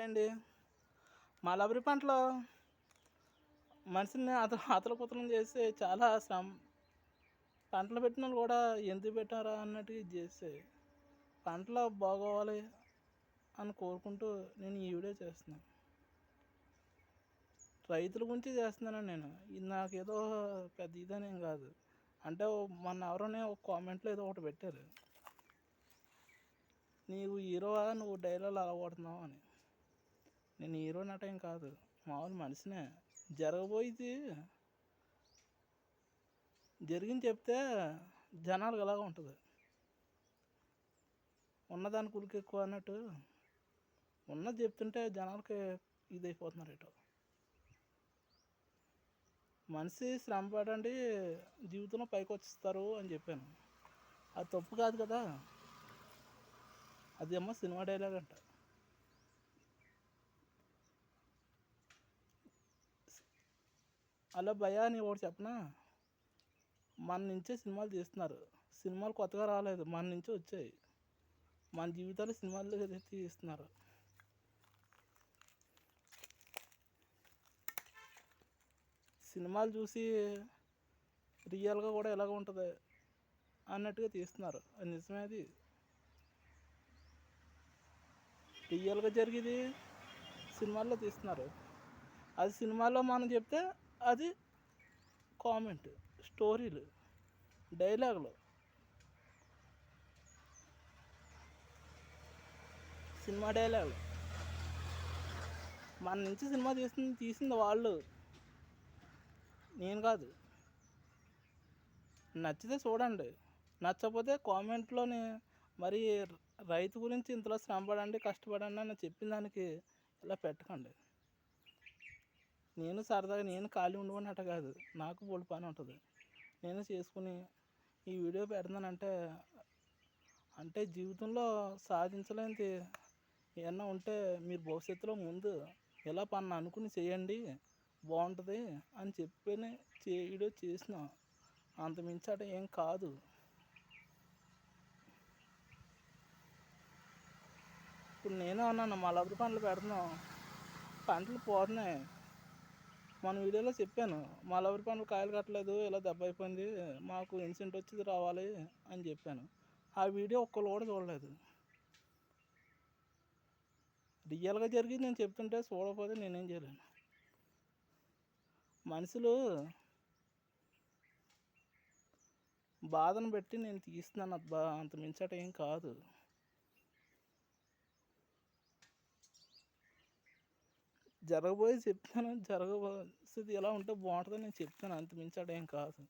అండి. మలబరి పంటలో మనిషిని అతలకుతలం చేసి చాలా పంటలు పెట్టినోళ్ళు కూడా ఎందుకు పెట్టారా అన్నట్టు ఇది చేస్తే పంటలు బాగోవాలి అని కోరుకుంటూ నేను ఈ వీడియో చేస్తున్నాను. రైతుల గురించి చేస్తున్నాను నేను. ఇది నాకేదో పెద్ద ఇదనేం కాదు. అంటే మొన్న ఎవరోనే ఒక కామెంట్లో ఏదో ఒకటి పెట్టారు, నీవు హీరోవా, నువ్వు డైలాగ్ అలా కొడుతున్నావు అని. నేను హీరో నటేం కాదు, మామూలు మనిషినే. జరగబోయేది జరిగింది చెప్తే జనాలకు ఎలాగ ఉంటుంది. ఉన్నదానికి ఉలికి ఎక్కువ అన్నట్టు ఉన్నది చెప్తుంటే జనాలకి ఇదైపోతున్నారు. ఇటో మనిషి శ్రమ పడండి జీవితంలో పైకి వచ్చిస్తారు అని చెప్పాను. అది తప్పు కాదు కదా. అదేమో సినిమా డైలాగ్ అంట. అలా భయా అని ఒకటి చెప్పనా, మన నుంచే సినిమాలు తీస్తున్నారు. సినిమాలు కొత్తగా రాలేదు, మన నుంచే వచ్చాయి. మన జీవితాలు సినిమాలు తీస్తున్నారు. సినిమాలు చూసి రియల్గా కూడా ఎలాగ ఉంటుంది అన్నట్టుగా తీస్తున్నారు. అది నిజమే. అది రియల్గా జరిగేది సినిమాల్లో తీస్తున్నారు. అది సినిమాలో మనం చెప్తే అది కామెంట్, స్టోరీలు, డైలాగులు. సినిమా డైలాగులు మన నుంచి సినిమా తీసింది వాళ్ళు, నేను కాదు. నచ్చితే చూడండి, నచ్చకపోతే కామెంట్లోని మరి రైతు గురించి ఇంతలో శ్రమపడండి కష్టపడండి అని చెప్పిన దానికి ఇలా పెట్టకండి. నేను సరదాగా నేను ఖాళీ ఉండమన్నట్టు కాదు, నాకు బోల్డ్ పని ఉంటుంది. నేను చేసుకుని ఈ వీడియో పెడతానంటే అంటే జీవితంలో సాధించలేనిది ఏమన్నా ఉంటే మీరు భవిష్యత్తులో ముందు ఎలా పని అనుకుని చేయండి బాగుంటుంది అని చెప్పి వీడియో చేసిన. అంత మించాట ఏం కాదు. ఇప్పుడు నేనే అన్నాను, మలబరి పంటలు పెడుతున్నాం, పంటలు పోతున్నాయి. మన వీడియోలో చెప్పాను, మలబరి పంటలు కాయలు కట్టలేదు, ఇలా దెబ్బ అయిపోయింది, మాకు ఇన్సెంట్ వచ్చేది రావాలి అని చెప్పాను. ఆ వీడియో ఒక్కరు కూడా చూడలేదు. రియల్గా జరిగింది నేను చెప్తుంటే చూడకపోతే నేనేం చేయలేను. మనుషులు బాధను బట్టి నేను తీస్తున్నాను అబ్బా, అంత మించట ఏం కాదు. జరగబోయేది చెప్తాను, జరగబోయేది ఎలా ఉంటే బాగుంటుందని నేను చెప్తాను, అంత మించట ఏం కాదు.